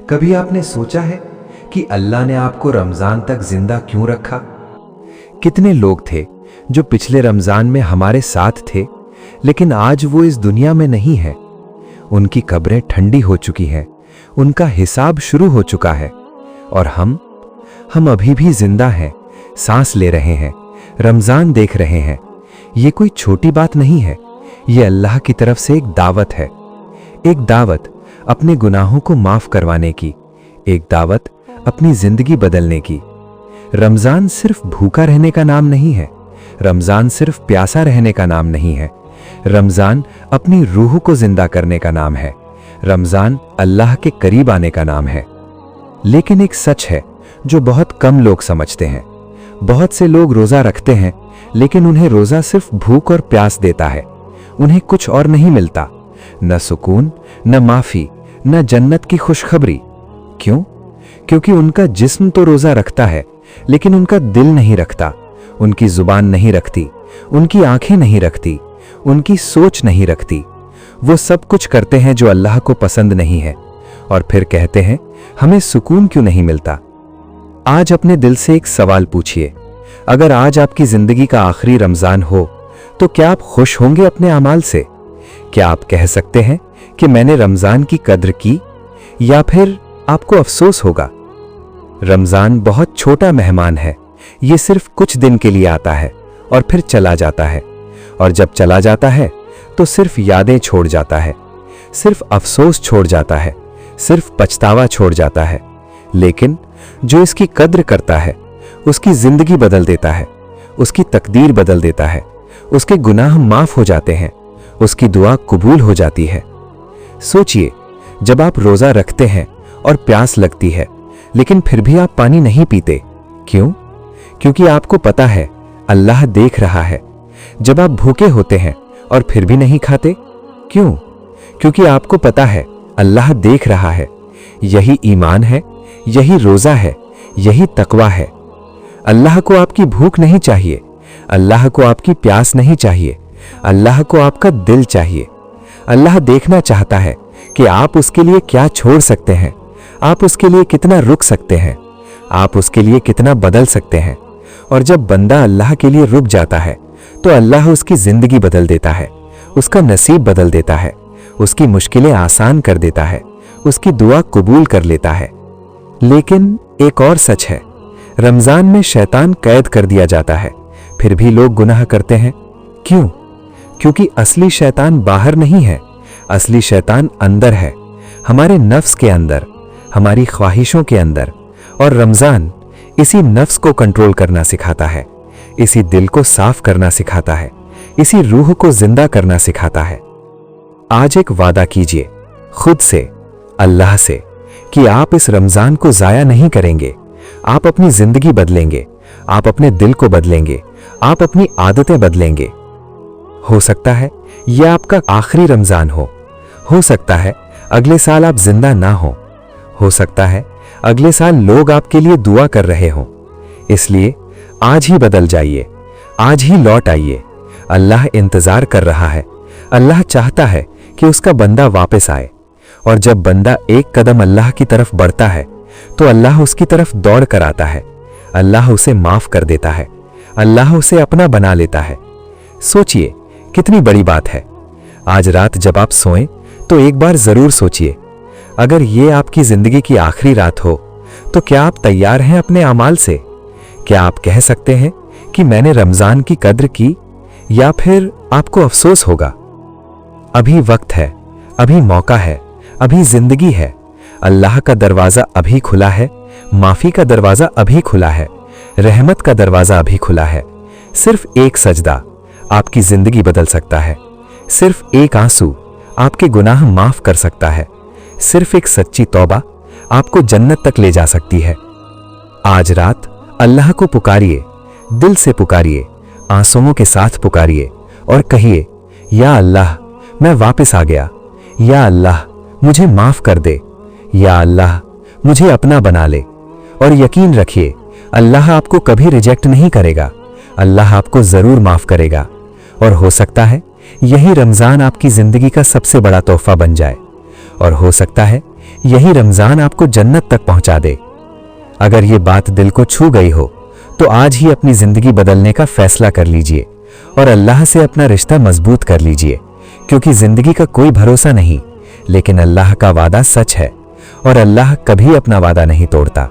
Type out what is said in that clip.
कभी आपने सोचा है कि अल्लाह ने आपको रमजान तक जिंदा क्यों रखा? कितने लोग थे जो पिछले रमजान में हमारे साथ थे, लेकिन आज वो इस दुनिया में नहीं है। उनकी कब्रें ठंडी हो चुकी हैं, उनका हिसाब शुरू हो चुका है, और हम अभी भी जिंदा हैं, सांस ले रहे हैं, रमजान देख रहे हैं। ये कोई छोटी बात नहीं है, ये अल्लाह की तरफ से एक दावत है। एक दावत अपने गुनाहों को माफ करवाने की, एक दावत अपनी जिंदगी बदलने की। रमजान सिर्फ भूखा रहने का नाम नहीं है, रमजान सिर्फ प्यासा रहने का नाम नहीं है। रमजान अपनी रूह को जिंदा करने का नाम है, रमजान अल्लाह के करीब आने का नाम है। लेकिन एक सच है जो बहुत कम लोग समझते हैं। बहुत से लोग रोजा रखते हैं, लेकिन उन्हें रोजा सिर्फ भूख और प्यास देता है, उन्हें कुछ और नहीं मिलता, न सुकून, न माफी, न जन्नत की खुशखबरी। क्यों? क्योंकि उनका जिस्म तो रोजा रखता है, लेकिन उनका दिल नहीं रखता, उनकी जुबान नहीं रखती, उनकी आंखें नहीं रखती, उनकी सोच नहीं रखती। वो सब कुछ करते हैं जो अल्लाह को पसंद नहीं है, और फिर कहते हैं हमें सुकून क्यों नहीं मिलता। आज अपने दिल से एक सवाल पूछिए, अगर आज आपकी जिंदगी का आखिरी रमजान हो तो क्या आप खुश होंगे अपने अमाल से? क्या आप कह सकते हैं कि मैंने रमजान की कद्र की, या फिर आपको अफसोस होगा? रमजान बहुत छोटा मेहमान है, ये सिर्फ कुछ दिन के लिए आता है और फिर चला जाता है, और जब चला जाता है तो सिर्फ यादें छोड़ जाता है, सिर्फ अफसोस छोड़ जाता है, सिर्फ पछतावा छोड़ जाता है। लेकिन जो इसकी कद्र करता है उसकी जिंदगी बदल देता है, उसकी तकदीर बदल देता है, उसके गुनाह माफ हो जाते हैं, उसकी दुआ कबूल हो जाती है। सोचिए, जब आप रोजा रखते हैं और प्यास लगती है, लेकिन फिर भी आप पानी नहीं पीते, क्यों? क्योंकि आपको पता है अल्लाह देख रहा है। जब आप भूखे होते हैं और फिर भी नहीं खाते, क्यों? क्योंकि आपको पता है अल्लाह देख रहा है। यही ईमान है, यही रोजा है, यही तकवा है। अल्लाह को आपकी भूख नहीं चाहिए, अल्लाह को आपकी प्यास नहीं चाहिए, अल्लाह को आपका दिल चाहिए। अल्लाह देखना चाहता है कि आप उसके लिए क्या छोड़ सकते हैं, आप उसके लिए कितना रुक सकते हैं, आप उसके लिए कितना बदल सकते हैं। और जब बंदा अल्लाह के लिए रुक जाता है तो अल्लाह उसकी जिंदगी बदल देता है, उसका नसीब बदल देता है, उसकी मुश्किलें आसान कर देता है, उसकी दुआ कबूल कर लेता है। लेकिन एक और सच है, रमजान में शैतान कैद कर दिया जाता है, फिर भी लोग गुनाह करते हैं। क्यों? क्योंकि असली शैतान बाहर नहीं है, असली शैतान अंदर है, हमारे नफ्स के अंदर, हमारी ख्वाहिशों के अंदर। और रमजान इसी नफ्स को कंट्रोल करना सिखाता है, इसी दिल को साफ करना सिखाता है, इसी रूह को जिंदा करना सिखाता है। आज एक वादा कीजिए खुद से, अल्लाह से, कि आप इस रमजान को जाया नहीं करेंगे। आप अपनी जिंदगी बदलेंगे, आप अपने दिल को बदलेंगे, आप अपनी आदतें बदलेंगे। हो सकता है यह आपका आखिरी रमजान हो सकता है अगले साल आप जिंदा ना हो सकता है अगले साल लोग आपके लिए दुआ कर रहे हों। इसलिए आज ही बदल जाइए, आज ही लौट आइए। अल्लाह इंतजार कर रहा है, अल्लाह चाहता है कि उसका बंदा वापस आए। और जब बंदा एक कदम अल्लाह की तरफ बढ़ता है तो अल्लाह उसकी तरफ दौड़ कर आता है, अल्लाह उसे माफ कर देता है, अल्लाह उसे अपना बना लेता है। सोचिए कितनी बड़ी बात है। आज रात जब आप सोएं तो एक बार जरूर सोचिए, अगर ये आपकी जिंदगी की आखिरी रात हो तो क्या आप तैयार हैं अपने अमाल से? क्या आप कह सकते हैं कि मैंने रमजान की कद्र की, या फिर आपको अफसोस होगा? अभी वक्त है, अभी मौका है, अभी जिंदगी है। अल्लाह का दरवाजा अभी खुला है, माफी का दरवाजा अभी खुला है, रहमत का दरवाजा अभी खुला है। सिर्फ एक सजदा आपकी जिंदगी बदल सकता है, सिर्फ एक आंसू आपके गुनाह माफ कर सकता है, सिर्फ एक सच्ची तौबा आपको जन्नत तक ले जा सकती है। आज रात अल्लाह को पुकारिए, दिल से पुकारिए, आंसुओं के साथ पुकारिए और कहिए, या अल्लाह मैं वापस आ गया, या अल्लाह मुझे माफ कर दे, या अल्लाह मुझे अपना बना ले। और यकीन रखिए अल्लाह आपको कभी रिजेक्ट नहीं करेगा, अल्लाह आपको जरूर माफ करेगा। और हो सकता है यही रमजान आपकी जिंदगी का सबसे बड़ा तोहफा बन जाए, और हो सकता है यही रमजान आपको जन्नत तक पहुंचा दे। अगर ये बात दिल को छू गई हो तो आज ही अपनी जिंदगी बदलने का फैसला कर लीजिए और अल्लाह से अपना रिश्ता मजबूत कर लीजिए, क्योंकि जिंदगी का कोई भरोसा नहीं, लेकिन अल्लाह का वादा सच है और अल्लाह कभी अपना वादा नहीं तोड़ता।